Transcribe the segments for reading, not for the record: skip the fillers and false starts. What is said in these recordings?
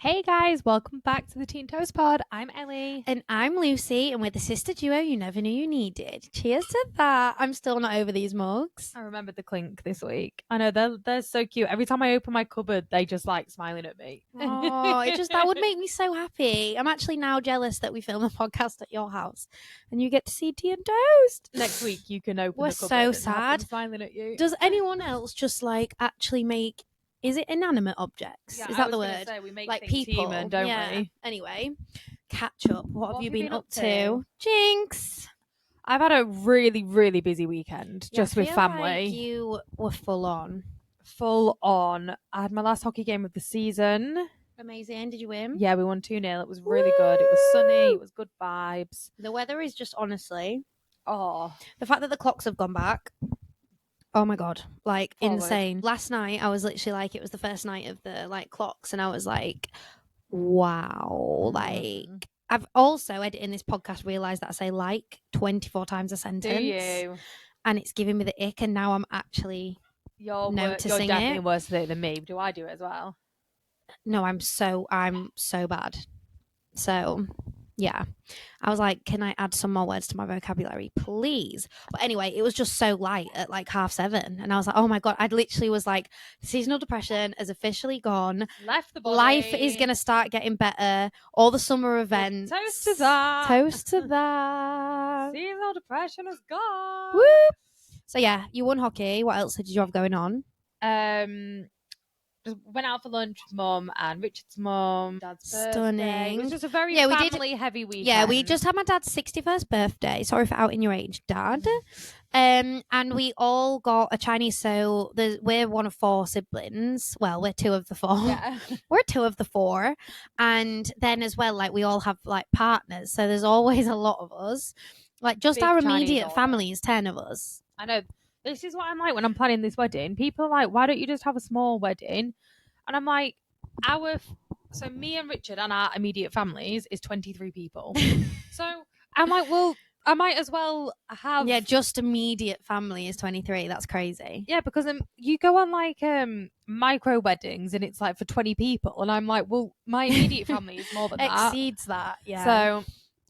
Hey guys, welcome back to the Teen Toast Pod. I'm Ellie. And I'm Lucy, and we're the sister duo you never knew you needed. Cheers to that. I'm still not over these mugs. I remembered the clink this week. I know they're so cute. Every time I open my cupboard, they just like smiling at me. Oh, that would make me so happy. I'm actually now jealous that we film a podcast at your house and you get to see Tea and Toast. Next week you can open We're the cupboard so and have sad. them smiling at you. Does anyone else just like actually make, is it inanimate objects? Yeah, is I that was the gonna word? say, we make Like things people, human, don't we? Anyway, catch up. What have you been up to? Jinx. I've had a really, really busy weekend just I with feel family. like you were full on. Full on. I had my last hockey game of the season. Amazing. Did you win? Yeah, we won 2-0. It was really good. It was sunny. It was good vibes. The weather is just honestly, Oh, the fact that the clocks have gone back. Oh my god, like Forward. insane. Last night I was literally like, it was the first night of the like clocks, and I was like, wow. Like, I've also editing this podcast realized that I say like 24 times a sentence. do you? And it's giving me the ick, and now I'm actually You're noticing definitely it. worse at it than me. Do I do it as well? No, I'm so bad. So yeah, I was like, can I add some more words to my vocabulary, please? But anyway, it was just so light at like 7:30, and I was like, oh my god, I literally was like, seasonal depression has officially gone. Left the body. Life is gonna start getting better. All the summer events. Toast to that. Toast to that. Seasonal depression is gone. Whoop. So yeah, you won hockey. What else did you have going on? Just went out for lunch with Mum and Richard's mum. Dad's Stunning. birthday. It was just a very Yeah, we did- family-heavy weekend. Yeah, we just had my dad's 61st birthday. Sorry for outing your age, Dad. And we all got a Chinese. So we're one of 4 siblings. Well, we're 2 of the 4. Yeah. We're 2 of the 4. And then as well, like we all have like partners. So there's always a lot of us. Like just Big our Chinese immediate order. family is 10 of us. I know. This is what I'm like when I'm planning this wedding. People are like, why don't you just have a small wedding? And I'm like, so me and Richard and our immediate families is 23 people. So I'm like, well, I might as well have. Yeah, just immediate family is 23. That's crazy. Yeah, because you go on like micro weddings and it's like for 20 people. And I'm like, well, my immediate family is more than that. Exceeds that. Yeah. So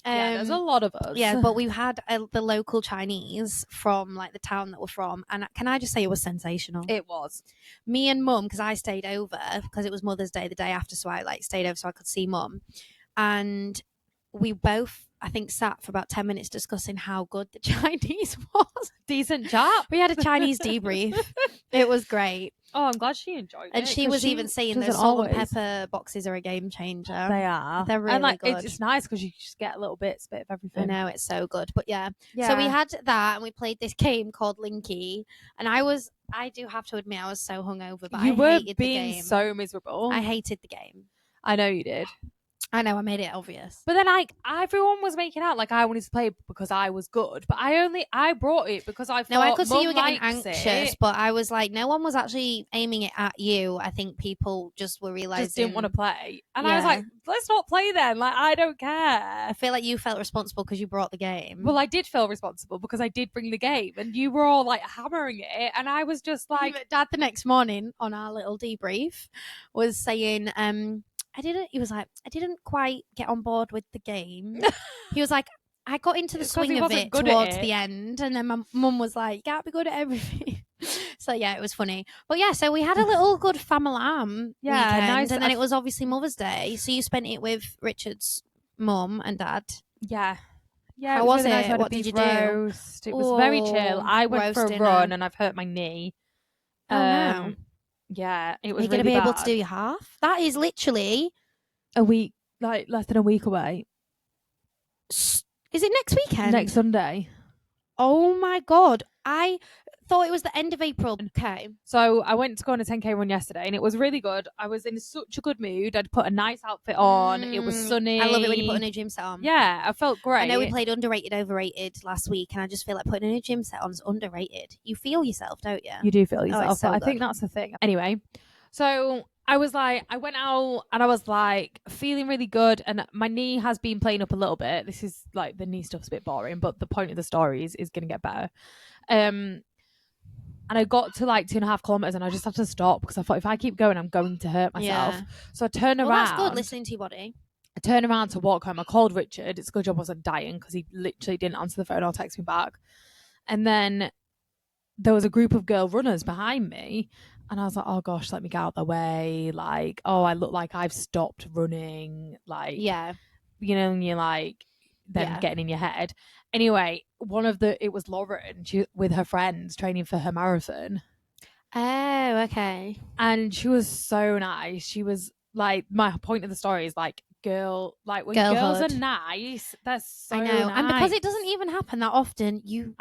yeah, there's a lot of us. Yeah, but we had the local Chinese from like the town that we're from, and can I just say it was sensational? It was. Me and Mum, because I stayed over because it was Mother's Day the day after, so I like stayed over so I could see Mum, and we both, I think, sat for about 10 minutes discussing how good the Chinese was. Decent job. We had a Chinese debrief. It was great. Oh, I'm glad she enjoyed it. And she was even saying those salt and pepper boxes are a game changer. They are. They're really and like, good. It's nice because you just get a little bit of everything. I know, it's so good. But yeah. So we had that, and we played this game called Linky. And I do have to admit, I was so hungover, but you I were hated being the game. so miserable. I hated the game. I know you did. I know, I made it obvious. But then like everyone was making out like I wanted to play because I was good. But I brought it because I thought No, I could see you were getting likes anxious, it. but I was like, no one was actually aiming it at you. I think people just were realizing. Just didn't want to play. And I was Yeah. like, let's not play then. Like, I don't care. I feel like you felt responsible because you brought the game. Well, I did feel responsible because I did bring the game and you were all like hammering it. And I was just like, Dad the next morning on our little debrief was saying, he was like, I didn't quite get on board with the game. He was like, I got into the It's 'cause he swing of wasn't it good at towards it. the end. And then my mum was like, you can't be good at everything. So yeah, it was funny. But yeah, so we had a little good family Yeah, weekend. nice. And then it was obviously Mother's Day. So you spent it with Richard's mum and dad. yeah. Yeah, How it was was really nice. it? We had a What did beef you do? roast. It was very chill. Oh, I went for a roast run dinner. and I've hurt my knee. Oh, no. Yeah, it Are was you going really to be able bad. to do your half? That is literally... A week, like less than a week away. Is it next weekend? Next Sunday. Oh my god. I thought it was the end of April. Okay. So I went to go on a 10k run yesterday and it was really good. I was in such a good mood. I'd put a nice outfit on. It was sunny. I love it when you put a new gym set on. Yeah, I felt great. I know we played underrated, overrated last week, and I just feel like putting a new gym set on is underrated. You feel yourself, don't you? You do feel yourself. so but I good. think that's the thing. Anyway, so I was like, I went out and I was like feeling really good. And my knee has been playing up a little bit. This is like the knee stuff's a bit boring, but the point of the story is going to get better. and I got to like 2.5 kilometers, and I just had to stop because I thought if I keep going, I'm going to hurt myself. Yeah. So I turned Well, around. that's good listening to your body. I turned around to walk home. I called Richard. It's a good job I wasn't dying because he literally didn't answer the phone or text me back. And then there was a group of girl runners behind me, and I was like, oh gosh, let me get out of the way. Like, oh, I look like I've stopped running. Like, Yeah. you know, and you're like, then Yeah. getting in your head. Anyway, it was Lauren, she with her friends training for her marathon. Oh, okay. And she was so nice. She was like, my point of the story is like, girl, like when girls Girlhood. are nice, that's so I know, nice. and because it doesn't even happen that often, you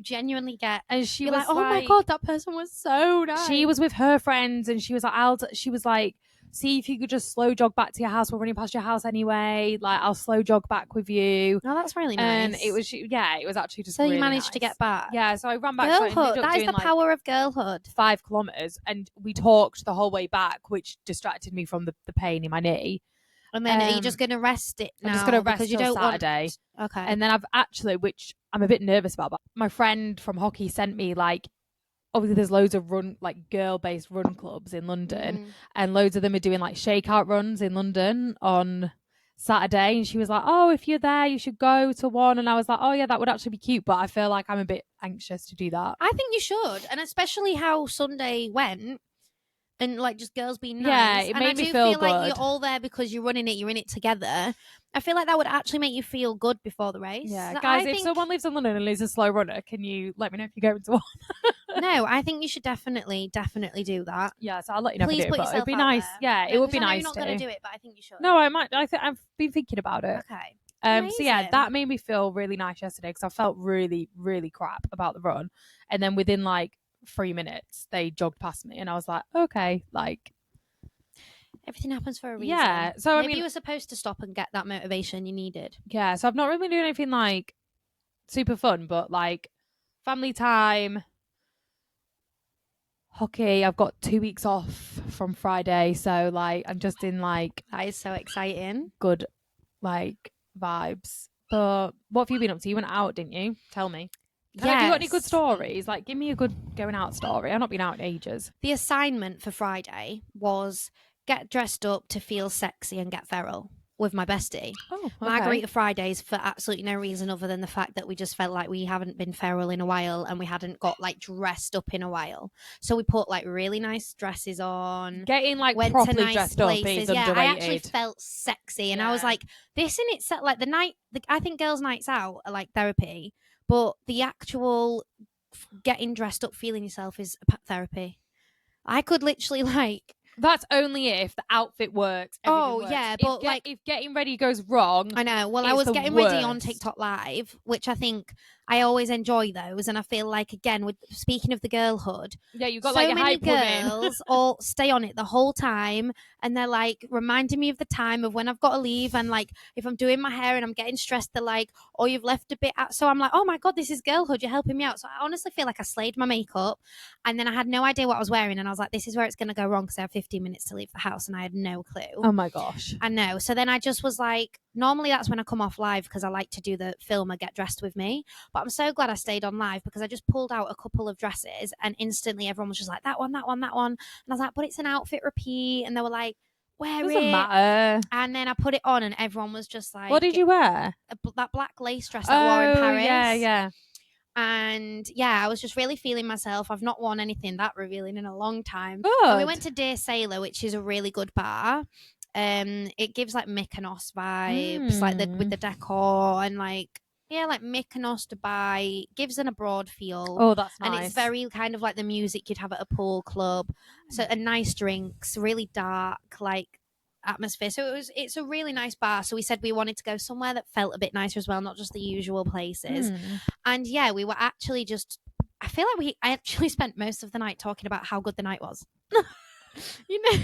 genuinely get. And she You're was like, oh my god, that person was so nice. She was with her friends, and she was like, she was like, see if you could just slow jog back to your house. We're running past your house anyway. Like, I'll slow jog back with you. Oh, that's really nice. And it was actually just. So really you managed nice to get back. Yeah, so I ran back. Girlhood. So that is the power of girlhood. 5 kilometers, and we talked the whole way back, which distracted me from the pain in my knee. And then are you just going to rest it now? I'm just going to rest because you till don't Saturday. Okay. And then I've actually, which I'm a bit nervous about, but my friend from hockey sent me like, obviously there's loads of girl-based run clubs in London, and loads of them are doing like shakeout runs in London on Saturday. And she was like, oh, if you're there, you should go to one. And I was like, oh yeah, that would actually be cute, but I feel like I'm a bit anxious to do that. I think you should, and especially how Sunday went. And like just girls being nice. Yeah, it made me feel good. Like you're all there because you're running it, you're in it together. I feel like that would actually make you feel good before the race. Yeah, guys, if someone lives in London and is a slow runner, can you let me know if you're going to one? No, I think you should definitely do that. Yeah, so I'll let you know. Please if I do, put but yourself it'd be out nice. there. Yeah, No, it would be I know nice. You're not going to do it, but I think you should. No, I might. I've been thinking about it. Okay. So yeah, that made me feel really nice yesterday because I felt really, really crap about the run, and then within like 3 minutes they jogged past me, and I was like, okay, like. Everything happens for a reason. Yeah, so maybe you were supposed to stop and get that motivation you needed. Yeah, so I've not really been doing anything like super fun, but like family time, hockey. I've got 2 weeks off from Friday, so like I'm just in like that is so exciting. Good like vibes. But what have you been up to? You went out, didn't you? Tell me. Yeah. Have you got any good stories? Like, give me a good going out story. I've not been out in ages. The assignment for Friday was get dressed up to feel sexy and get feral with my bestie. Oh, okay. Margarita Fridays for absolutely no reason other than the fact that we just felt like we haven't been feral in a while and we hadn't got like dressed up in a while. So we put like really nice dresses on. Getting like properly nice dressed places. Up is underrated. I actually felt sexy and I was like, this in itself, like I think girls' nights out are like therapy, but the actual getting dressed up, feeling yourself is therapy. I could literally like. That's only if the outfit works. Works. Yeah, but if getting ready goes wrong. I know. Well, I was getting ready on TikTok Live, which I think I always enjoy those, and I feel like again, with speaking of the girlhood, yeah, you've got so like your many hype girls all stay on it the whole time, and they're like reminding me of the time of when I've got to leave, and like if I'm doing my hair and I'm getting stressed, they're like, "Oh, you've left a bit out." So I'm like, "Oh my god, this is girlhood. You're helping me out." So I honestly feel like I slayed my makeup, and then I had no idea what I was wearing, and I was like, "This is where it's going to go wrong," because I have 15 minutes to leave the house, and I had no clue. Oh my gosh, I know. So then I just was like, normally that's when I come off live because I like to do the film or get dressed with me. But I'm so glad I stayed on live because I just pulled out a couple of dresses and instantly everyone was just like, that one. And I was like, but it's an outfit repeat. And they were like, wear doesn't it. matter. And then I put it on and everyone was just like, what did you wear? That black lace dress that I wore in Paris. Yeah. And yeah, I was just really feeling myself. I've not worn anything that revealing in a long time. Good. And we went to Dear Sailor, which is a really good bar. It gives like Mykonos vibes, like with the decor and like Mykonos, Dubai, gives an abroad feel. Oh, that's nice. And it's very kind of like the music you'd have at a pool club. So a nice drinks, really dark like atmosphere. So it's a really nice bar. So we said we wanted to go somewhere that felt a bit nicer as well, not just the usual places. And yeah, we were actually I feel like I actually spent most of the night talking about how good the night was. You know,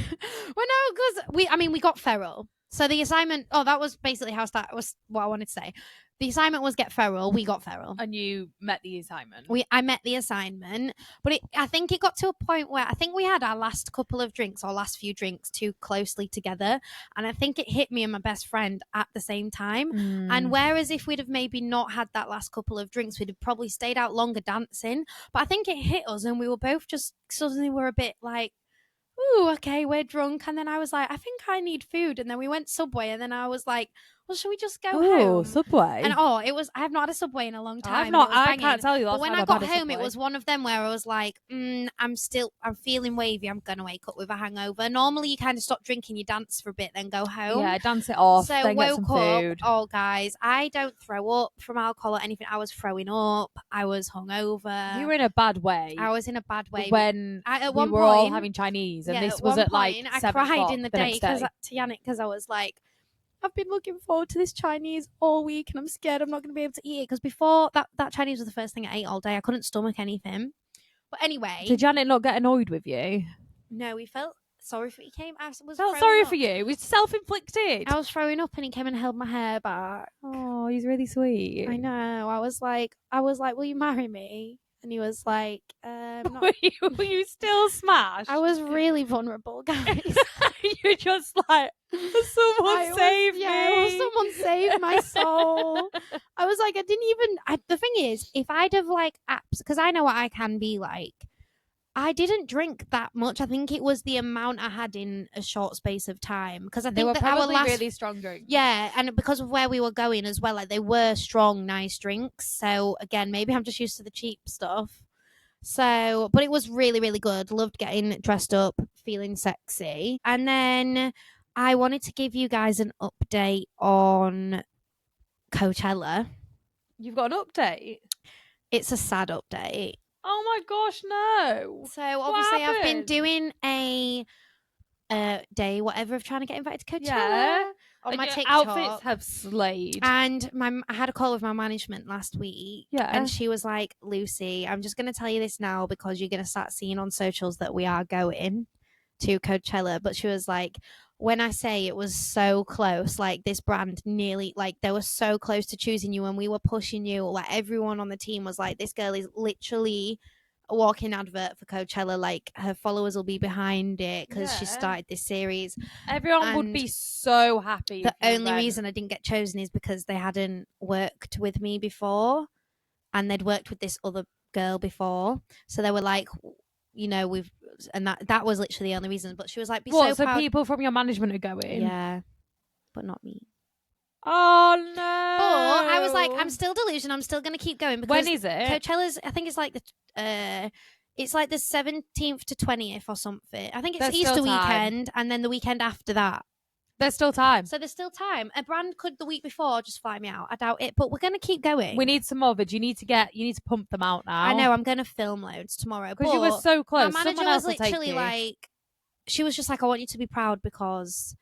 well, no, because we got feral. So the assignment. Oh, that was basically how that was what I wanted to say. The assignment was get feral. We got feral. And you met the assignment. I met the assignment, but I think it got to a point where I think we had our last couple of drinks or last few drinks too closely together, and I think it hit me and my best friend at the same time. And whereas if we'd have maybe not had that last couple of drinks, we'd have probably stayed out longer dancing. But I think it hit us, and we were both just suddenly were a bit like, ooh, okay, we're drunk. And then I was like, I think I need food. And then we went Subway, and then I was like, well, should we just go home? Subway. And it was, I have not had a Subway in a long time. I've not, I can't tell you. But when I got home, it was one of them where I was like, I'm feeling wavy. I'm going to wake up with a hangover. Normally you kind of stop drinking, you dance for a bit, then go home. Yeah, dance it off. So then woke get some up. food. Oh, guys, I don't throw up from alcohol or anything. I was throwing up. I was hungover. You were in a bad way. I was in a bad way. When at we one were point, all having Chinese, and this was at like 7 I cried o'clock in the the day next day. to Yannick because I was like, I've been looking forward to this Chinese all week, and I'm scared I'm not going to be able to eat it because before that Chinese was the first thing I ate all day. I couldn't stomach anything. But anyway, Did Janet not get annoyed with you? No, he felt sorry for he came. I was Felt sorry for you. It was self-inflicted. I was throwing up, and he came and held my hair back. Oh, he's really sweet. I know. I was like, will you marry me? And he was like, not... were you still smashed? I was really vulnerable, guys. You're just like, someone save me. Someone save my soul. I was like, the thing is, if I'd have like apps, because I know what I can be like, I didn't drink that much. I think it was the amount I had in a short space of time. Because I think they were probably our really strong drinks. Yeah, and because of where we were going as well, like they were strong, nice drinks. So again, maybe I'm just used to the cheap stuff. So, but it was really, really good. Loved getting dressed up, feeling sexy. And then I wanted to give you guys an update on Coachella. You've got an update? It's a sad update. Oh my gosh, no. So obviously I've been doing a day, whatever, of trying to get invited to Coachella on my TikTok. Outfits have slayed. And I had a call with my management last week. Yeah. And she was like, Lucy, I'm just going to tell you this now because you're going to start seeing on socials that we are going to Coachella. But she was like, when I say it was so close, like this brand nearly, like they were so close to choosing you and we were pushing you, like everyone on the team was like, this girl is literally a walking advert for Coachella. Like her followers will be behind it because she started this series. Everyone would be so happy. The only reason I didn't get chosen is because they hadn't worked with me before and they'd worked with this other girl before. So they were like, you know, that was literally the only reason. But she was like, so proud. People from your management are going? Yeah, but not me. Oh no! But I was like, I'm still delusional. I'm still going to keep going. Because when is it? Coachella's, I think it's like the 17th to 20th or something. I think it's Easter weekend and then the weekend after that. There's still time. So there's still time. A brand could the week before just fly me out. I doubt it, but we're going to keep going. We need some more, but you need to pump them out now. I know. I'm going to film loads tomorrow. Because you were so close. My manager was literally like, she was just like, I want you to be proud because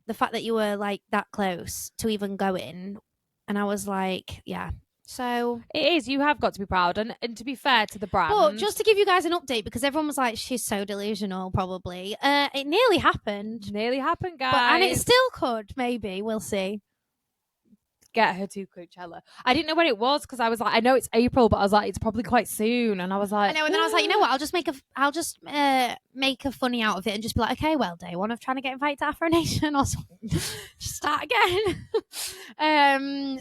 the fact that you were like that close to even going. And I was like, yeah. So it is. You have got to be proud, and to be fair to the brand. But just to give you guys an update, because everyone was like, "She's so delusional." Probably, it nearly happened. Nearly happened, guys. And it still could. Maybe we'll see. Get her to Coachella. I didn't know when it was because I was like, I know it's April, but I was like, it's probably quite soon. And I was like, I know. And then I was like, you know what? I'll just make a funny out of it and just be like, okay, well, day one of trying to get invited to Afro Nation or something. Just start again.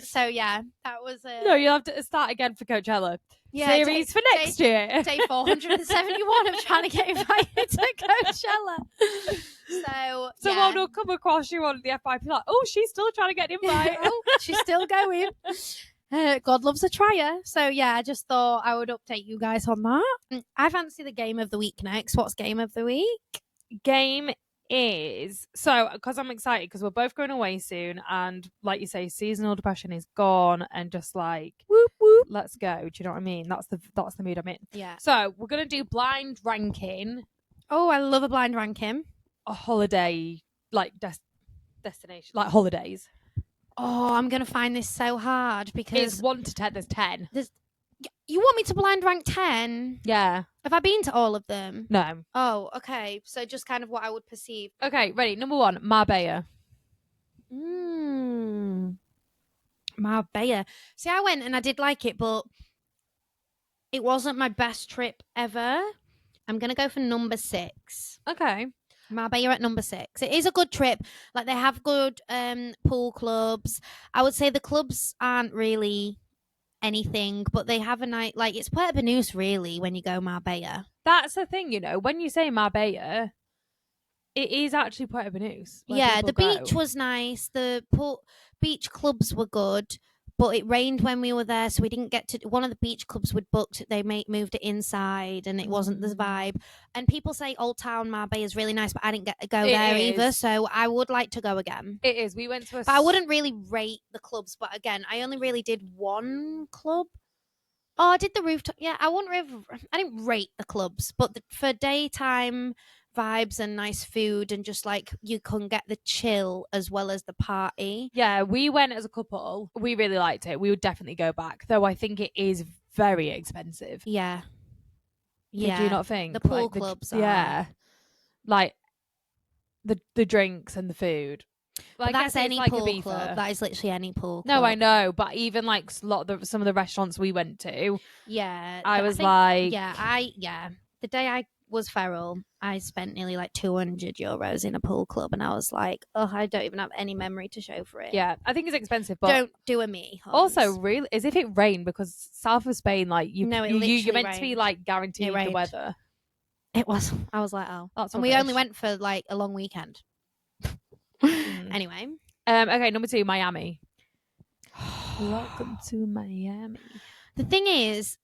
So yeah, that was. No, you'll have to start again for Coachella. Yeah, series for next year. Day 471 of trying to get invited to Coachella. So someone will come across you on the FYP like, oh, she's still trying to get invited. Oh, she's still going. God loves a trier. So yeah, I just thought I would update you guys on that. I fancy the game of the week next. What's game of the week? Game is because I'm excited because we're both going away soon, and like you say, seasonal depression is gone, and just like whoop whoop, let's go. Do you know what I mean? That's the mood I'm in. Yeah. So we're gonna do blind ranking. Oh, I love a blind ranking. A holiday like destination, like holidays. Oh, I'm gonna find this so hard because it's 1 to 10. There's 10. You want me to blind rank 10? Yeah. Have I been to all of them? No. Oh, okay. So just kind of what I would perceive. Okay, ready. Number 1, Marbella. Marbella. See, I went and I did like it, but it wasn't my best trip ever. I'm going to go for number 6. Okay. Marbella at number 6. It is a good trip. Like, they have good pool clubs. I would say the clubs aren't really anything, but they have a night, like, it's Puerto Banús really when you go Marbella. That's the thing, you know, when you say Marbella, it is actually Puerto Banús. Yeah, the go. beach was nice. The pool beach clubs were good, but it rained when we were there, so we didn't get to. One of the beach clubs we'd booked, they moved it inside, and it wasn't the vibe. And people say Old Town Marbella is really nice, but I didn't get to go It there either. is. So I would like to go again. It is. We went to a. But I wouldn't really rate the clubs. But again, I only really did one club. Oh, I did the rooftop. Yeah, I didn't rate the clubs, but for daytime vibes and nice food and just like you can get the chill as well as the party. Yeah, we went as a couple. We really liked it. We would definitely go back, though I think it is very expensive. Yeah. Did you not think? The pool Like, clubs are. Yeah. Like the drinks and the food. But Like, that's any like pool club. That is literally any pool club. No, I know, but even like some of the restaurants we went to, yeah, I was like, the day I was feral, I spent nearly like €200 in a pool club, and I was like, oh, I don't even have any memory to show for it. yeah, I think it's expensive, but don't do a me. Hans. Also, really, as if it rained, because south of Spain, like you're meant rained. to be like guaranteed the weather. It was. I was like, oh, That's and we only went for like a long weekend. Anyway, okay, number 2, Miami. Welcome to Miami. The thing is,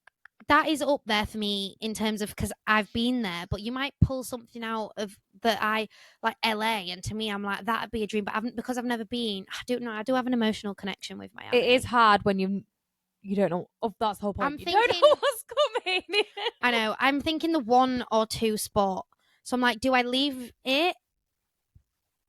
that is up there for me in terms of, because I've been there, but you might pull something out of that I like LA, and to me, I'm like, that'd be a dream. But because I've never been, I don't know. I do have an emotional connection with Miami. It is hard when you don't know. Oh, that's the whole point. You don't know what's coming. I know. I'm thinking the 1 or 2 spot. So I'm like, do I leave it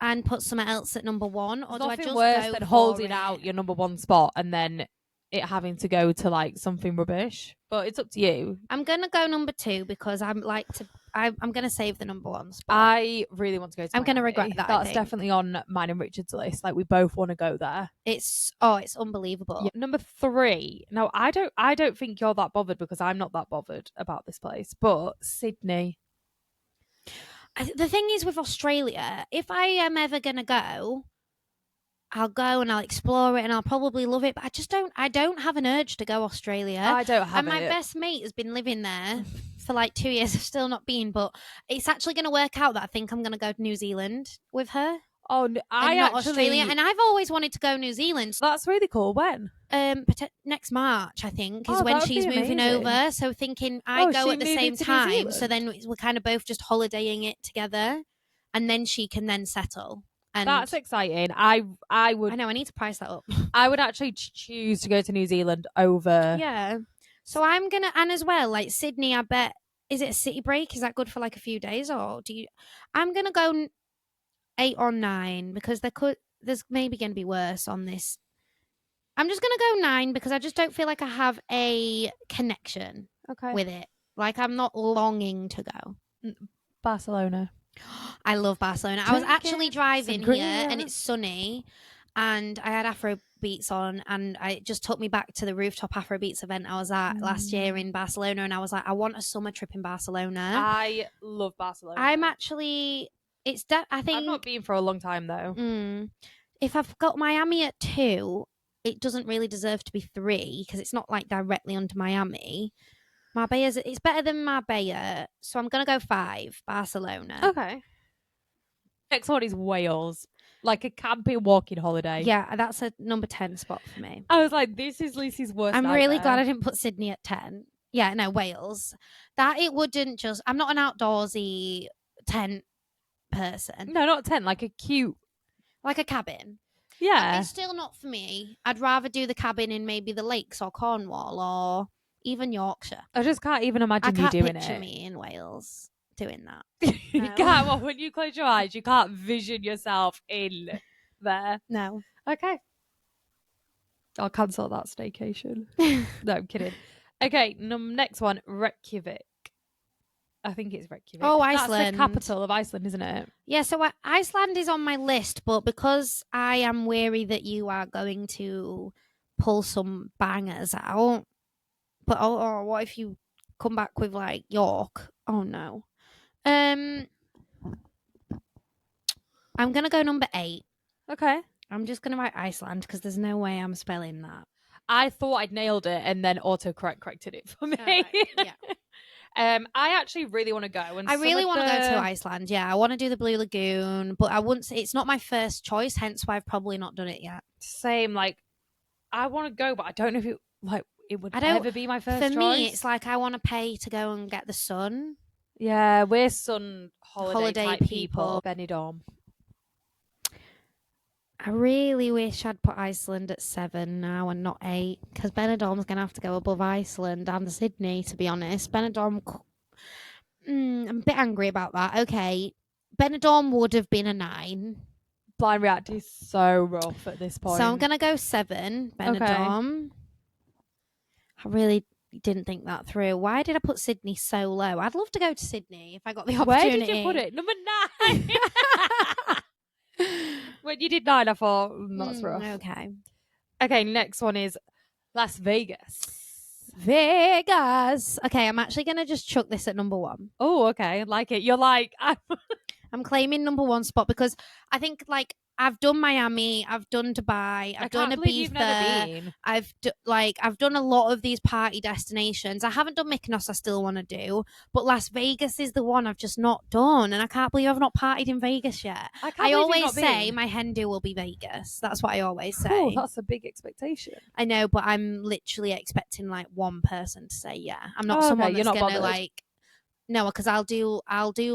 and put something else at number 1, or do I just worse go than for holding it? out your number 1 spot and then it having to go to like something rubbish? But it's up to you. I'm gonna go number 2 because I'm gonna save the number 1 spot. I really want to go to I'm gonna regret that. That's definitely on mine and Richard's list. Like, we both want to go there. It's unbelievable. Yeah. Number 3. Now, I don't think you're that bothered, because I'm not that bothered about this place. But Sydney. The thing is with Australia, if I am ever gonna go, I'll go and I'll explore it and I'll probably love it. But I don't have an urge to go Australia. I don't have it. And my best mate has been living there for like 2 years. I've still not been, but it's actually going to work out that I think I'm going to go to New Zealand with her. Oh, not Australia. And I've always wanted to go New Zealand. That's really cool. When? Next March, I think, is when she's moving over. So thinking I go at the same time. So then we're kind of both just holidaying it together, and then she can then settle. And that's exciting. I would. I know. I need to price that up. I would actually choose to go to New Zealand over. Yeah. So I'm gonna, and as well, like Sydney. I bet, is it a city break? Is that good for like a few days, or do you? I'm gonna go 8 or 9 because there's maybe gonna be worse on this. I'm just gonna go 9 because I just don't feel like I have a connection with it. Like, I'm not longing to go. Barcelona. I love Barcelona. I was actually driving here and it's sunny, and I had Afro beats on, and it just took me back to the rooftop Afro beats event I was at last year in Barcelona, and I was like, I want a summer trip in Barcelona. I love Barcelona. I'm actually, I think I've not been for a long time though. If I've got Miami at 2, it doesn't really deserve to be 3 because it's not like directly under Miami. Marbella's, it's better than Marbella, so I'm gonna go 5, Barcelona. Okay. Next one is Wales, like a camping walking holiday. Yeah, that's a number 10 spot for me. I was like, this is Lucy's worst. I'm really glad I didn't put Sydney at 10. Yeah, no, Wales. That it wouldn't just. I'm not an outdoorsy tent person. No, not 10. Like a cute, like a cabin. Yeah, it's still not for me. I'd rather do the cabin in maybe the lakes or Cornwall or even Yorkshire. I just can't even imagine you doing it. I can't picture me in Wales doing that. You can't. Well, when you close your eyes, you can't vision yourself in there. No. Okay. I'll cancel that staycation. No, I'm kidding. Okay, next one, Reykjavik. I think it's Reykjavik. Oh, That's Iceland. the capital of Iceland, isn't it? Yeah, so Iceland is on my list, but because I am wary that you are going to pull some bangers out, but what if you come back with like York? Oh no. I'm gonna go number 8. Okay. I'm just gonna write Iceland because there's no way I'm spelling that. I thought I'd nailed it, and then autocorrect corrected it for me. Right, yeah. I actually really want to go. And I really want to go to Iceland. Yeah, I want to do the Blue Lagoon, but I wouldn't say it's not my first choice. Hence why I've probably not done it yet. Same. Like, I want to go, but I don't know if it would I don't- ever be my first For choice. me, it's like I want to pay to go and get the sun. Yeah, we're sun holiday type people. Benidorm. I really wish I'd put Iceland at 7 now and not 8, because Benidorm's going to have to go above Iceland and Sydney, to be honest. Benidorm, I'm a bit angry about that. Okay, Benidorm would have been a 9. Blind React is so rough at this point. So I'm going to go 7, Benidorm. Okay. I really didn't think that through. Why did I put Sydney so low? I'd love to go to Sydney if I got the opportunity. Where did you put it? Number 9. When you did 9, I thought, that's rough. Okay, next one is Las Vegas. Vegas. Okay, I'm actually going to just chuck this at number 1. Oh, okay. I like it. You're like... I'm claiming number 1 spot because I think, like, I've done Miami, I've done Dubai, I've done Ibiza, I've done a lot of these party destinations. I haven't done Mykonos, I still want to do, but Las Vegas is the one I've just not done, and I can't believe I've not partied in Vegas yet. I always say my hen do will be Vegas. That's what I always say. Oh, that's a big expectation. I know, but I'm literally expecting like one person to say yeah. I'm not someone that's gonna like. No, because I'll do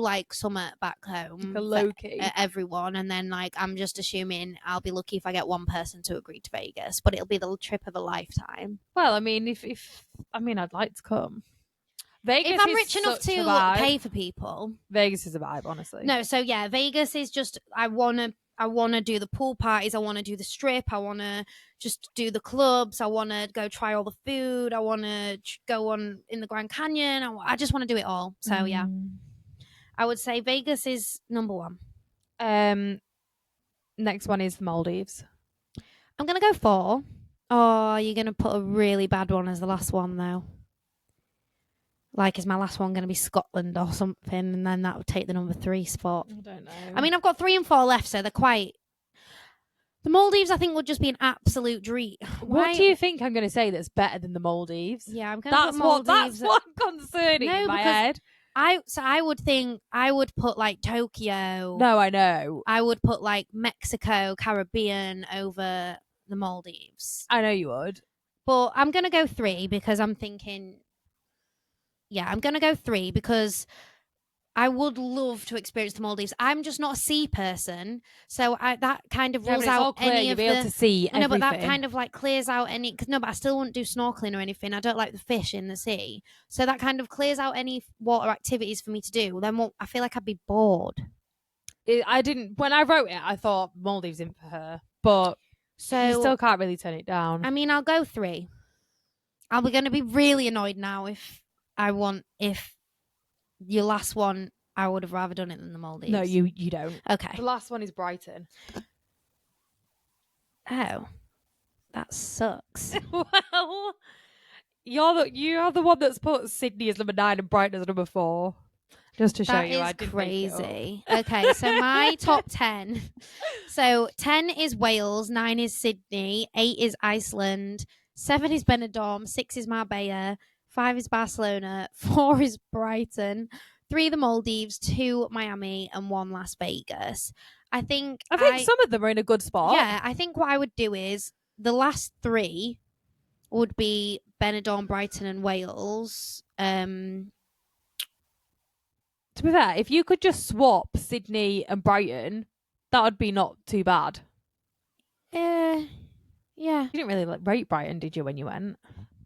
like summer back home, like a low key everyone, and then like I'm just assuming I'll be lucky if I get one person to agree to Vegas, but it'll be the trip of a lifetime. Well, I mean, if I'd like to come. Vegas, if I'm rich enough to pay for people, Vegas is a vibe, honestly. No, so yeah, Vegas is just I wanna do the pool parties. I want to do the strip. I want to just do the clubs. I want to go try all the food. I want to go on in the Grand Canyon. I just want to do it all. So yeah, I would say Vegas is number 1. Next one is the Maldives. I'm going to go 4. Oh, you're going to put a really bad one as the last one though. Like, is my last one going to be Scotland or something? And then that would take the number 3 spot. I don't know. I mean, I've got 3 and 4 left, so they're quite... The Maldives, I think, would just be an absolute dream. What do you think I'm going to say that's better than the Maldives? Yeah, I'm going to put Maldives... That's what concerning in my head. I would put, like, Tokyo. No, I know. I would put, like, Mexico, Caribbean over the Maldives. I know you would. But I'm going to go 3 because I'm thinking... Yeah, I'm going to go 3 because I would love to experience the Maldives. I'm just not a sea person. So that kind of rules out any of the... You'll be able to see everything. No, but that kind of like clears out any... No, but I still wouldn't do snorkeling or anything. I don't like the fish in the sea. So that kind of clears out any water activities for me to do. Then I feel like I'd be bored. When I wrote it, I thought Maldives in for her. But you still can't really turn it down. I mean, I'll go 3. I'm going to be really annoyed now if your last one, I would have rather done it than the Maldives. No, you don't. Okay. The last one is Brighton. Oh, that sucks. Well, you're the one that's put Sydney as number 9 and Brighton as number 4. Just to show you, I did crazy. Okay, so my top 10. So 10 is Wales, 9 is Sydney, 8 is Iceland, 7 is Benidorm, 6 is Marbella, 5 is Barcelona, 4 is Brighton, 3 the Maldives, 2 Miami, and 1 Las Vegas. I think some of them are in a good spot. Yeah, I think what I would do is the last 3 would be Benidorm, Brighton, and Wales. To be fair, if you could just swap Sydney and Brighton, that would be not too bad. Yeah. You didn't really rate Brighton, did you, when you went?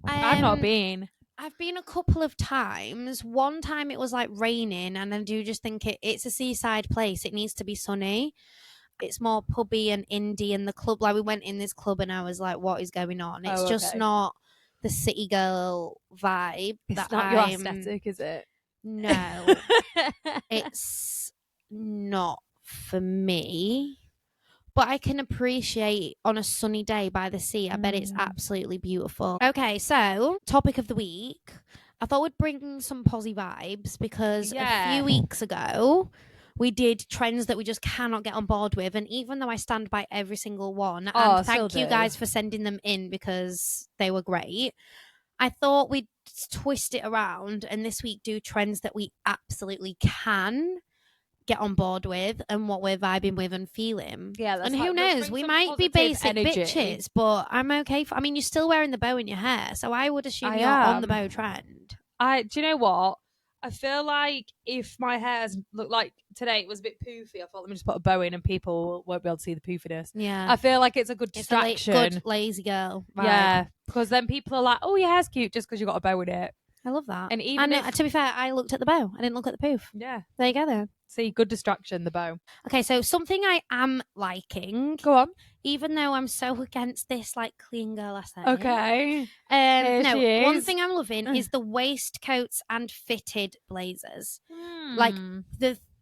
I've not been. I've been a couple of times. One time it was like raining, and I do just think it's a seaside place. It needs to be sunny. It's more pubby and indie, and the club, like we went in this club and I was like, what is going on? It's just not the city girl vibe. It's not your aesthetic, is it? no, it's not for me. But I can appreciate on a sunny day by the sea. I bet it's absolutely beautiful. Okay, so topic of the week. I thought we'd bring some posy vibes because a few weeks ago we did trends that we just cannot get on board with. And even though I stand by every single one, and thank you guys for sending them in because they were great, I thought we'd twist it around and this week do trends that we absolutely can get on board with and what we're vibing with and feeling. Yeah, and who knows, we might be basic bitches, but I'm okay. I mean, you're still wearing the bow in your hair, so I would assume you're on the bow trend. Do you know what? I feel like if my hair's looked like today, it was a bit poofy. I thought, let me just put a bow in and people won't be able to see the poofiness. Yeah. I feel like it's a good distraction. It's a good lazy girl vibe. Yeah. Because then people are like, oh, your hair's cute just because you got a bow in it. I love that. And even to be fair, I looked at the bow. I didn't look at the poof. Yeah. There you go then. See, good distraction, the bow. Okay, so something I am liking. Go on. Even though I'm so against this like clean girl aesthetic. Okay. No, one thing I'm loving is the waistcoats and fitted blazers. Like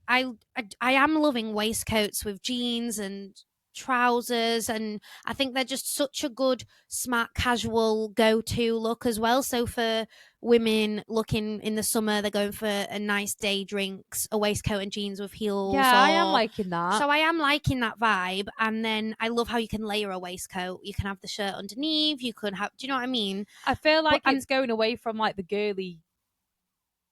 I am loving waistcoats with jeans and trousers, and I think they're just such a good smart casual go-to look as well. So for women looking in the summer, they're going for a nice day drinks, a waistcoat and jeans with heels. Yeah, I am liking that. So I am liking that vibe. And then I love how you can layer a waistcoat. You can have the shirt underneath. You could have, do you know what I mean? I feel like it's going away from like the girly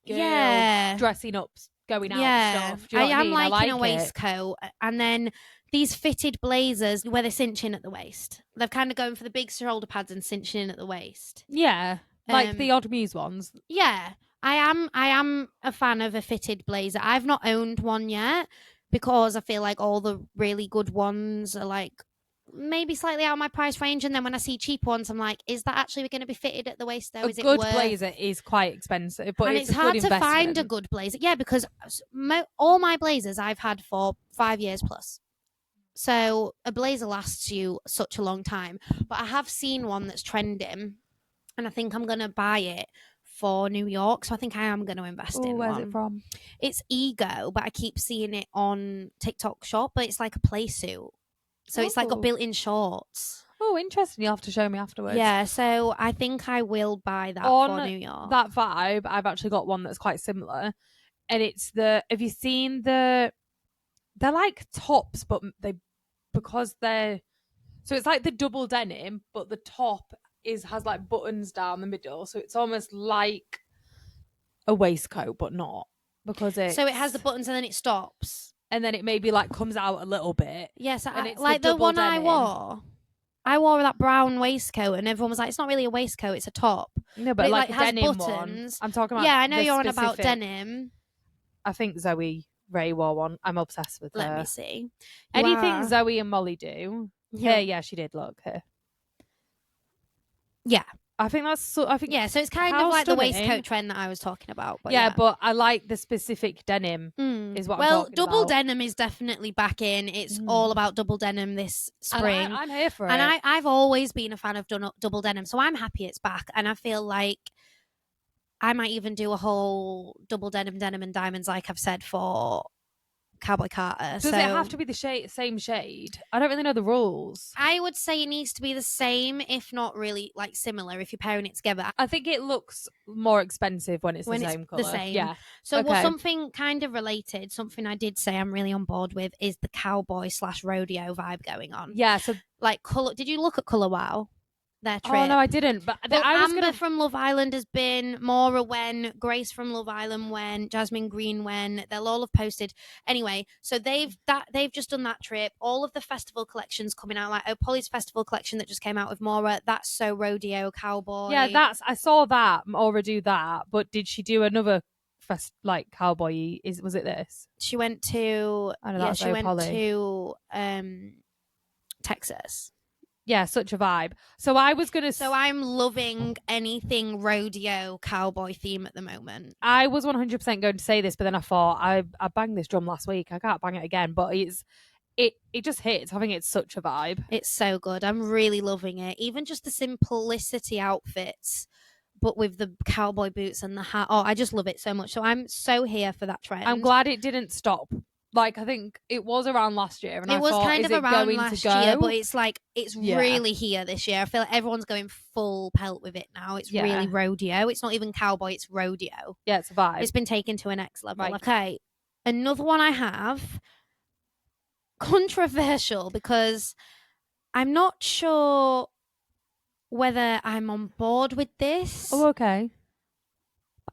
dressing up, going out stuff. Do you know what I mean? Liking a waistcoat. And then these fitted blazers where they're cinching at the waist. They're kind of going for the big shoulder pads and cinching in at the waist. Yeah. Like the Odd Muse ones. Yeah. I am a fan of a fitted blazer. I've not owned one yet because I feel like all the really good ones are like maybe slightly out of my price range, and then when I see cheap ones, I'm like, is that actually going to be fitted at the waist though? A good blazer is quite expensive, but it's hard to find a good blazer. Yeah, because all my blazers I've had for 5 years plus. So a blazer lasts you such a long time. But I have seen one that's trending, and I think I'm going to buy it for New York. So I think I am going to invest in where's one. it from? It's Ego, but I keep seeing it on TikTok Shop, but it's like a play suit. So it's like got built-in shorts. Oh, interesting. You'll have to show me afterwards. Yeah, so I think I will buy that for New York. That vibe, I've actually got one that's quite similar. And it's have you seen they're like tops, but so it's like the double denim, but the top has like buttons down the middle. So it's almost like a waistcoat, but not. So it has the buttons and then it stops. And then it maybe like comes out a little bit. Yes, it's like the one denim. I wore that brown waistcoat and everyone was like, it's not really a waistcoat, it's a top. No, but like has denim buttons. One. I'm talking about I know you're on about denim. I think Zoe Ray wore one. I'm obsessed with her. Let me see. Anything Zoe and Molly do. Yeah, she did. Look her. Yeah. I think that's so it's kind of like the waistcoat trend that I was talking about. But but I like the specific denim is what I'm talking double about. Denim is definitely back in. It's all about double denim this spring. I'm here for it. And I've always been a fan of double denim, so I'm happy it's back. And I feel like I might even do a whole double denim and diamonds, like I've said, for Cowboy Carter. Does it have to be the same shade? I don't really know the rules. I would say it needs to be the same, if not really like similar, if you're pairing it together. I think it looks more expensive when it's the same colour. The same. Yeah. So something kind of related, something I did say I'm really on board with is the cowboy/rodeo vibe going on. Yeah. So like colour. Did you look at Colour Wow? Their trip? Oh no, I didn't. But Amber from Love Island has been, Maura when, Grace from Love Island when, Jasmine Green when. They'll all have posted. Anyway, so they've just done that trip. All of the festival collections coming out, like Polly's festival collection that just came out with Maura. That's so rodeo cowboy. Yeah, I saw that Maura do that. But did she do another cowboy? Was it this? She went to. She went Polly. to Texas. Yeah, such a vibe. So I'm loving anything rodeo cowboy theme at the moment. I was 100% going to say this, but then I thought I banged this drum last week. I can't bang it again, but it just hits. I think it's such a vibe. It's so good. I'm really loving it. Even just the simplicity outfits but with the cowboy boots and the hat. Oh, I just love it so much. So I'm so here for that trend. I'm glad it didn't stop. Like, I think it was around last year, and it I was thought, kind is of it around going last to go? year, but it's like it's Yeah. really here this year. I feel like everyone's going full pelt with it now. It's Yeah. really rodeo. It's not even cowboy, it's rodeo. Yeah, it's a vibe. It's been taken to a next level. Right. Okay. Another one I have, controversial, because I'm not sure whether I'm on board with this. Oh, okay.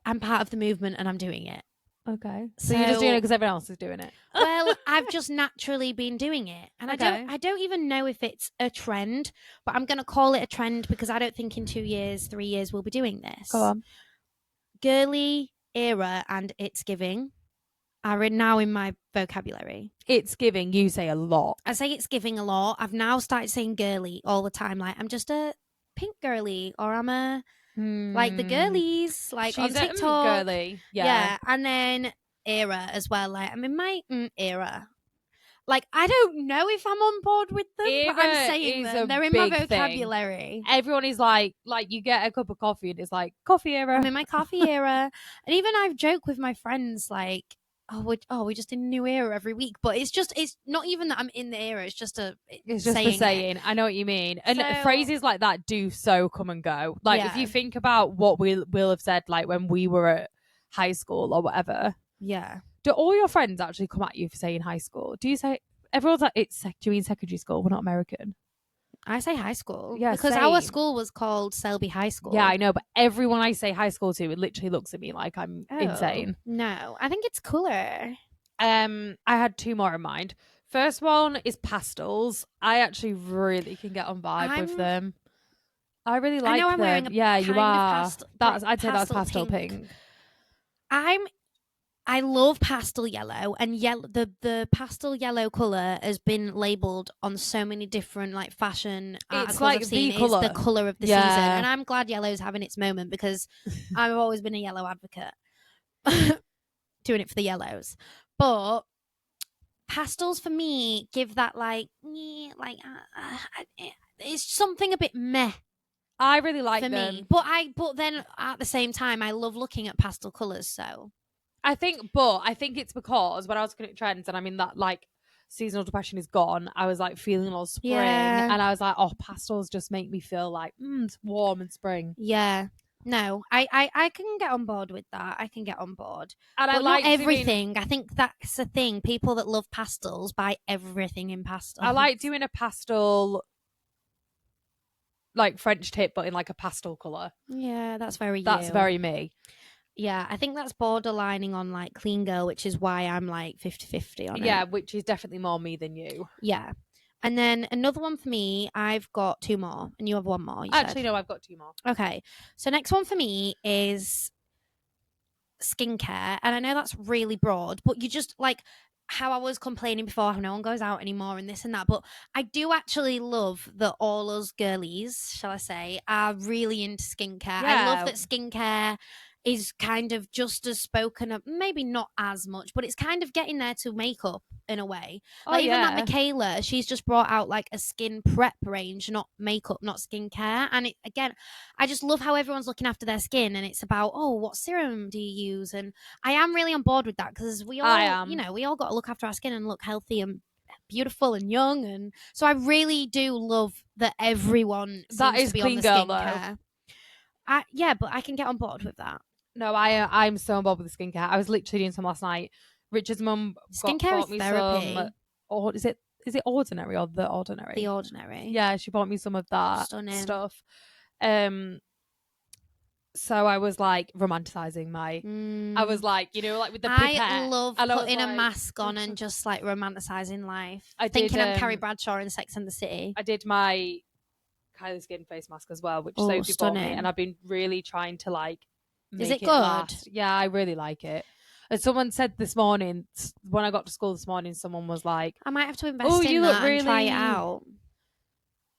I'm part of the movement and I'm doing it. Okay. So you're just doing it because everyone else is doing it? Well, I've just naturally been doing it. And Okay. I don't even know if it's a trend, but I'm going to call it a trend because I don't think in 2 years, 3 years we'll be doing this. Go on. Girly era and it's giving are now in my vocabulary. It's giving, you say a lot. I say it's giving a lot. I've now started saying girly all the time. Like, I'm just a pink girly, or I'm a like the girlies, like She's on a TikTok. girly. Yeah. And then era as well. Like, I'm in my era. Like, I don't know if I'm on board with them, but I'm Era saying is them. a They're in my big thing. vocabulary. Everyone is like you get a cup of coffee and it's like coffee era. I'm in my coffee era. And even I've joked with my friends, like, we're just in a new era every week. But it's not even that I'm in the era. It's just It's just saying the saying. I know what you mean. And So- phrases like that do so come and go. Like, if Yeah. you think about what we'll have said, like when we were at high school or whatever. Yeah. Do all your friends actually come at you for saying high school? Do you say everyone's like, do you mean secondary school? We're not American. I say high school. Yeah, because our same. school was called Selby High School. Yeah, I know, but everyone I say high school to, it literally looks at me like I'm Oh, insane. No, I think it's cooler. I had two more in mind. First one is pastels. I actually really can get on vibe with them. I really like know I'm them. wearing a Yeah, you kind of are. pastel- I'd say that's pastel pastel pink. I love pastel yellow, and the pastel yellow color has been labeled on so many different like fashion articles like I've seen. the colour. It's the color of the Yeah. season, and I'm glad yellow's having its moment because I've always been a yellow advocate, doing it for the yellows. But pastels for me give that it's something a bit meh. I really like for them. me, but then at the same time, I love looking at pastel colors. So I think it's because when I was looking at trends, and I mean that like seasonal depression is gone, I was like feeling all spring, Yeah. and I was like, oh, pastels just make me feel like it's warm and spring. yeah, no, I can get on board with that. I can get on board, And but I like not everything. I think that's the thing. People that love pastels buy everything in pastels. I like doing a pastel, like French tip, but in like a pastel color. Yeah, that's very That's you. very me. Yeah, I think that's borderlining on like clean girl, which is why I'm like 50-50 on it. Yeah, which is definitely more me than you. Yeah. And then another one for me, I've got two more, and you have one more. Actually, no, I've got two more. Okay. So next one for me is skincare. And I know that's really broad, but you just like how I was complaining before, how no one goes out anymore and this and that. But I do actually love that all us girlies, shall I say, are really into skincare. I love Yeah. that skincare is kind of just as spoken of, maybe not as much, but it's kind of getting there to makeup in a way. Oh, Even yeah. like Michaela, she's just brought out like a skin prep range, not makeup, not skincare. And it, again, I just love how everyone's looking after their skin, and it's about, oh, what serum do you use? And I am really on board with that because we all, I am. you know, we all got to look after our skin and look healthy and beautiful and young. And so I really do love that everyone seems That is to be clean on the girl, though. skincare. Yeah, but I can get on board with that. No, I'm so involved with the skincare. I was literally doing some last night. Richard's mum Skincare bought is me therapy. some. Or is it Ordinary or The Ordinary? The Ordinary. Yeah, she bought me some of that Stunning. stuff. So I was like romanticizing my. I was like, you know, like with the pipette. I love and I was putting a like- mask on and just like romanticizing life. I did, Thinking I'm Carrie Bradshaw in Sex and the City. I did my Kylie Skin face mask as well, which Oh, Sophie bought me, stunning. and I've been really trying to like. Is make it good? last. Yeah, I really like it. And someone said this morning, when I got to school this morning, someone was like, I might have to invest "Oh, in you that look and try it really- out.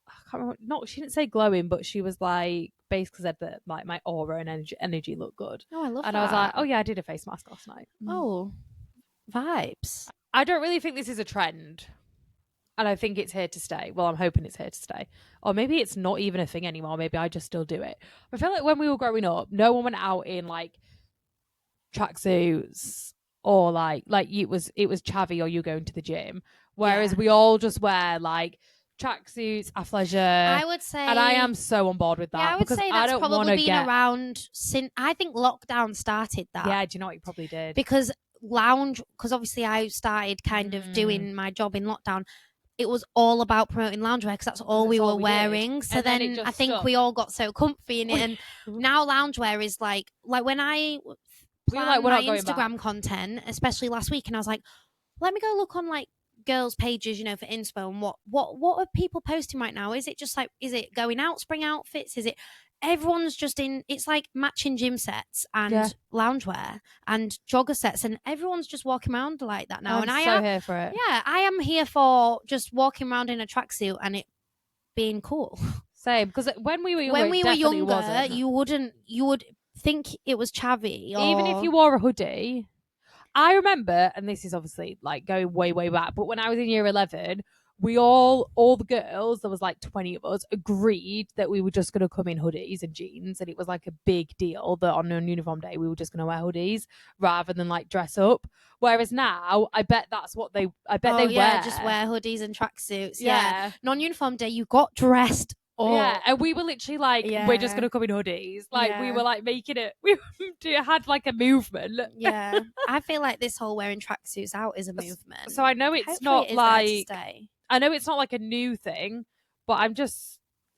I can't remember. No, she didn't say glowing, but she was like basically said that like my aura and energy looked good. Oh, I love that. And I was like, oh yeah, I did a face mask last night. Oh, vibes. I don't really think this is a trend. And I think it's here to stay. Well, I'm hoping it's here to stay. Or maybe it's not even a thing anymore. Maybe I just still do it. I feel like when we were growing up, no one went out in like tracksuits or like it was chavvy or you going to the gym. Whereas Yeah. we all just wear like tracksuits, athleisure. I would say, And I am so on board with that yeah, I would because say I that's don't want probably to been get. around since I think lockdown started that. Yeah, do you know what you probably did? Because lounge, because obviously I started kind of Mm. doing my job in lockdown. It was all about promoting loungewear because that's all Because we it's were all we did. wearing. So And then it then just I think stuck. we all got so comfy in it, and now loungewear is like when I We were planned like, we're my not going Instagram back. content, especially last week, and I was like, let me go look on like girls' pages, for inspo, and what are people posting right now? Is it just like, is it going out spring outfits? Is it everyone's just in? It's like matching gym sets and Yeah. loungewear and jogger sets, and everyone's just walking around like that now. I'm And I so am, here for it. yeah, I am here for just walking around in a tracksuit and it being cool. Same, because when we were younger, When we were definitely younger, wasn't. you would think it was chavvy, or Even if you wore a hoodie, I remember, and this is obviously like going way, way back, but when I was in year 11, we all the girls, there was like 20 of us, agreed that we were just going to come in hoodies and jeans. And it was like a big deal that on uniform day, we were just going to wear hoodies rather than like dress up. Whereas now, I bet that's what they wear. just wear hoodies and tracksuits. Yeah. Non-uniform day, you got dressed up. Yeah, and we were literally like, we're just Yeah. gonna come in hoodies. Like we Yeah. were like making it. We had like a movement. Yeah, I feel like this whole wearing tracksuits out is a movement. So I know it's Hopefully not it is there to like stay. I know it's not like a new thing, but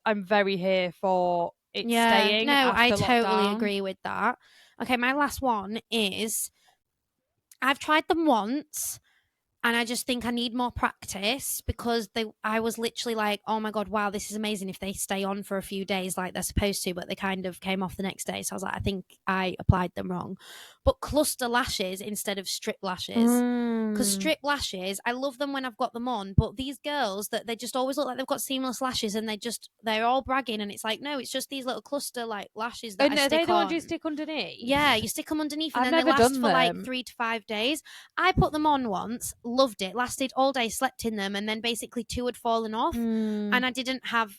I'm very here for it staying. No, after I totally lockdown. agree with that. Okay, my last one is I've tried them once. And I just think I need more practice because I was literally like, oh my God, wow, this is amazing if they stay on for a few days like they're supposed to, but they kind of came off the next day. So I was like, I think I applied them wrong. But cluster lashes instead of strip lashes. Because strip lashes, I love them when I've got them on, but these girls that they just always look like they've got seamless lashes and they're all bragging, and it's like, no, it's just these little cluster like lashes that And I are they stick the on. ones you stick underneath? Yeah, you stick them underneath and I've then they never last done for like them. 3 to 5 days. I put them on once, loved it, lasted all day, slept in them, and then basically 2 had fallen off. And I didn't have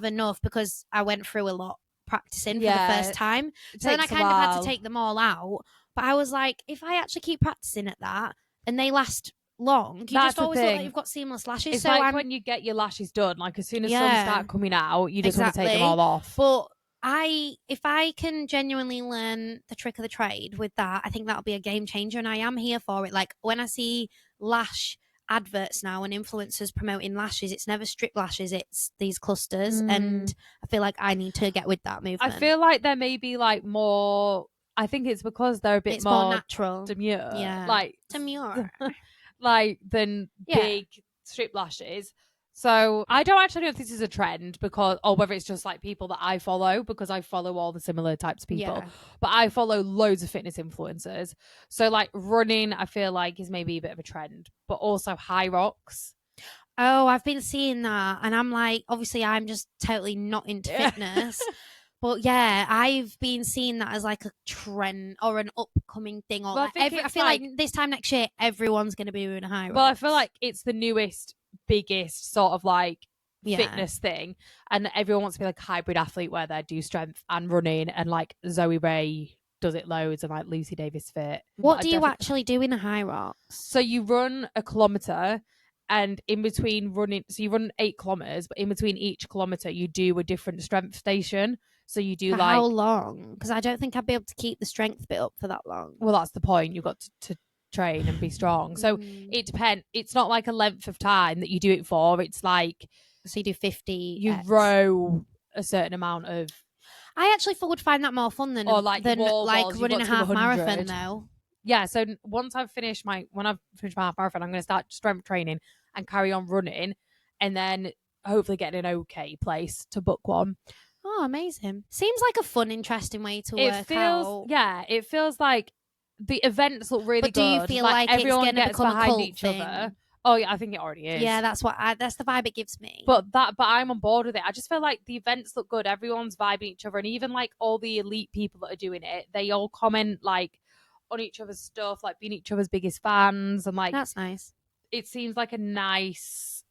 enough because I went through a lot practicing for the first time. So then I kind of had to take them all out. But I was like, if I actually keep practicing at that and they last long, you That's just the always look like thing. you've got seamless lashes. It's so like when you get your lashes done, like as soon as some Yeah. start coming out, you just want to take them Exactly. all off. But if I can genuinely learn the trick of the trade with that, I think that'll be a game changer, and I am here for it. Like when I see lash adverts now and influencers promoting lashes, it's never strip lashes, it's these clusters, and I feel like I need to get with that movement. I feel like there may be like more. I think it's because they're a bit it's more natural, demure, yeah, like demure, like than big strip lashes. So I don't actually know if this is a trend or whether it's just like people that I follow, because I follow all the similar types of people. Yeah. But I follow loads of fitness influencers. So like running, I feel like is maybe a bit of a trend, but also hyrox. Oh, I've been seeing that, and I'm like, obviously, I'm just totally not into fitness. But yeah, I've been seeing that as like a trend or an upcoming thing. Or Well, I feel like this time next year, everyone's going to be doing a high. Well, I feel like it's the newest, biggest sort of like fitness thing, and everyone wants to be like a hybrid athlete where they do strength and running, and like Zoe Ray does it loads, and like Lucy Davis fit. What do you actually do in a hyrox? So you run a kilometer, and in between running, so you run 8 kilometers, but in between each kilometer, you do a different strength station. So you do for like how long? Because I don't think I'd be able to keep the strength bit up for that long. Well, that's the point. You've got to train and be strong. So it depends. It's not like a length of time that you do it for. It's like so you do 50. You row a certain amount of. I actually would find that more fun than running a half marathon though. Yeah. So once I've finished my half marathon, I'm going to start strength training and carry on running, and then hopefully get in an okay place to book one. Oh, amazing. Seems like a fun, interesting way to work out. Yeah, it feels like the events look really good. But do you feel like everyone it's going to become behind a cult each thing? other? Oh yeah, I think it already is. Yeah, that's the vibe it gives me. But I'm on board with it. I just feel like the events look good. Everyone's vibing each other, and even like all the elite people that are doing it, they all comment like on each other's stuff, like being each other's biggest fans, and like that's nice. It seems like a nice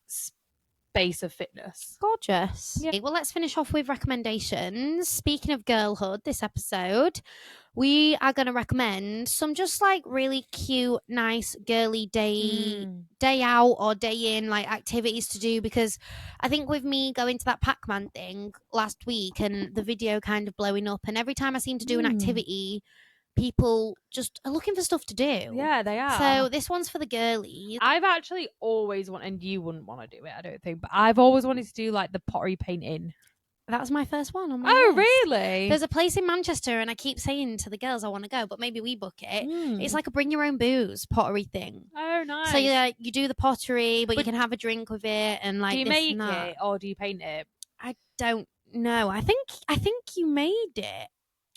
base of fitness. Gorgeous. Yeah. Okay, well, let's finish off with recommendations. Speaking of girlhood, this episode, we are going to recommend some just like really cute, nice, girly day out or day in like activities to do, because I think with me going to that Pac-Man thing last week and the video kind of blowing up, and every time I seem to do an activity, people just are looking for stuff to do. Yeah, they are. So this one's for the girlies. I've actually always wanted, and you wouldn't want to do it, I don't think, but I've always wanted to do like the pottery painting. That was my first one on my Oh, list. really? There's a place in Manchester, and I keep saying to the girls I want to go, but maybe we book it. It's like a bring your own booze pottery thing. Oh, nice. So you do the pottery, but you can have a drink with it, and like do you this make and that. it or do you paint it? I don't know. I think you made it.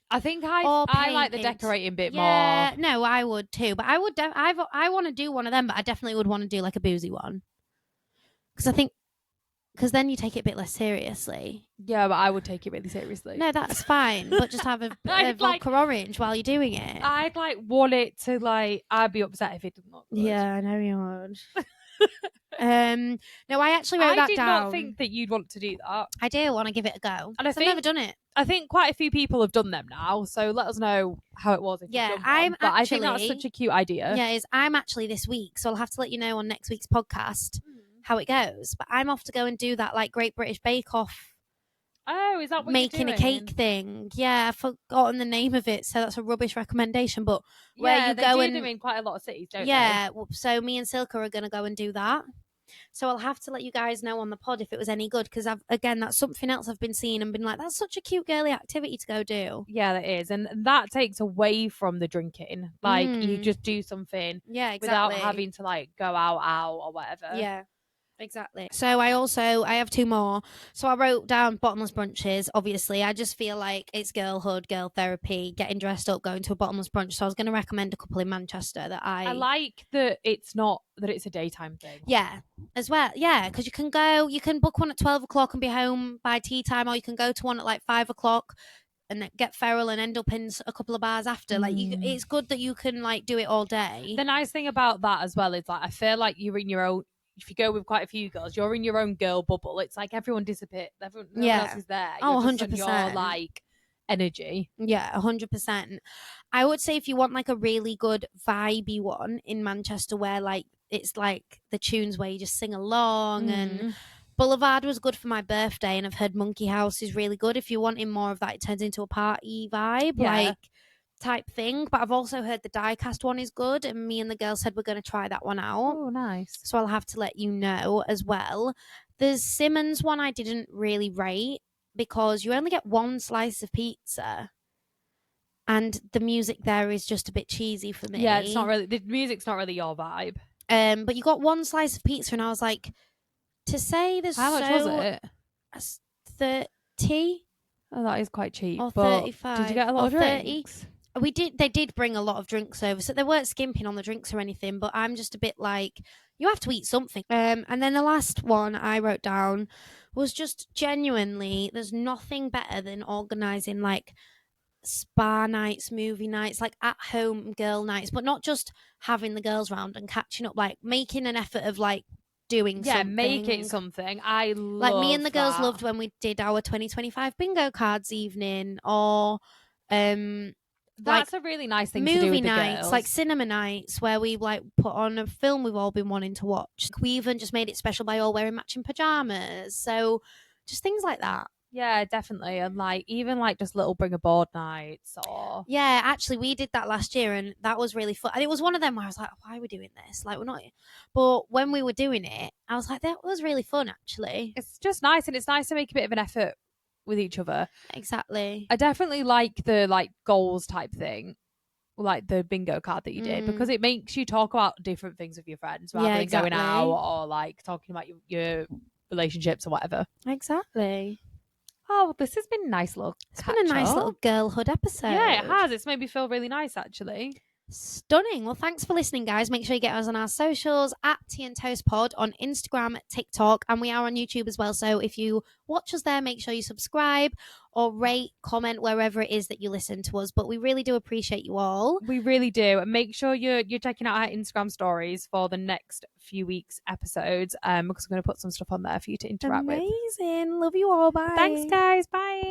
I think Or I like the painted. decorating bit Yeah, more. no, I would too. But I would. I want to do one of them, but I definitely would want to do like a boozy one, because then you take it a bit less seriously. Yeah, but I would take it really seriously. No, that's fine. But just have a vodka orange while you're doing it. I'd like want it to like. I'd be upset if it didn't look good. Yeah, I know you would. No, I actually wrote that I did down. not think that you'd want to do that. I do want to give it a go. And I've never done it. I think quite a few people have done them now, so let us know how it was. If Yeah, you've done one. But I think that's actually- such a cute idea. Yeah, I'm actually this week, so I'll have to let you know on next week's podcast how it goes. But I'm off to go and do that like Great British Bake Off Oh, is that what making you're a doing? cake thing. Yeah, I've forgotten the name of it, so that's a rubbish recommendation. But where Yeah, you they go do and them in quite a lot of cities, don't yeah, so me and Silka are going to go and do that. So I'll have to let you guys know on the pod if it was any good, because that's something else I've been seeing and been like, that's such a cute girly activity to go do. they? Yeah, that is, and that takes away from the drinking. Like you just do something Yeah, exactly. without having to like go out or whatever. Yeah. Exactly. So I have two more. So I wrote down bottomless brunches. Obviously, I just feel like it's girlhood, girl therapy, getting dressed up, going to a bottomless brunch. So I was going to recommend a couple in Manchester that I like that it's not that it's a daytime thing. Yeah, as well. Yeah, because you can book one at 12 o'clock and be home by tea time, or you can go to one at like 5 o'clock and then get feral and end up in a couple of bars after. Like, it's good that you can like do it all day. The nice thing about that as well is like I feel like you're in your own. If you go with quite a few girls, you're in your own girl bubble. It's like everyone disappears. No one else is there. Oh, You're just on 100%. your like energy. Yeah, 100%. I would say if you want like a really good vibey one in Manchester where like it's like the tunes where you just sing along, and Boulevard was good for my birthday, and I've heard Monkey House is really good. If you're wanting more of that, it turns into a party vibe, like type thing. But I've also heard the Diecast one is good, and me and the girls said we're going to try that one out. Oh, nice. So I'll have to let you know as well. There's Simmons one I didn't really rate because you only get one slice of pizza, and the music there is just a bit cheesy for me. Yeah, it's not really, the music's not really your vibe. But you got one slice of pizza, and I was like, to say there's How much was it? 30 Oh, that is quite cheap. or but 35. Did you get a lot or of 30. drinks? They did bring a lot of drinks over, so they weren't skimping on the drinks or anything, but I'm just a bit like, you have to eat something. And then the last one I wrote down was just genuinely, there's nothing better than organising like spa nights, movie nights, like at home girl nights, but not just having the girls round and catching up, like making an effort of like doing something. Make it something. I love like me and the girls that. loved when we did our 2025 bingo cards evening, or That's a really nice thing to do movie with the nights, girls. like cinema nights where we like put on a film we've all been wanting to watch. We even just made it special by all wearing matching pajamas. So just things like that. Yeah, definitely. And like even like just little bring a board nights or Yeah, actually we did that last year, and that was really fun. And it was one of them where I was like, why are we doing this? Like, we're not. But when we were doing it, I was like, that was really fun actually. it's just nice, and it's nice to make a bit of an effort with each other. Exactly. I definitely like the like goals type thing, like the bingo card that you did, because it makes you talk about different things with your friends rather than exactly. going out or like talking about your relationships or whatever. Exactly. Oh, this has been a nice little It's been a nice little girlhood episode. Yeah, it has. It's made me feel really nice actually. Stunning. Well, thanks for listening, guys. Make sure you get us on our socials at Tea and Toast Pod on Instagram, TikTok, and we are on YouTube as well. So if you watch us there, make sure you subscribe or rate, comment wherever it is that you listen to us. But we really do appreciate you all. We really do. And make sure you're checking out our Instagram stories for the next few weeks' episodes, because we're going to put some stuff on there for you to interact with. Amazing. Love you all. Bye. Thanks, guys. Bye.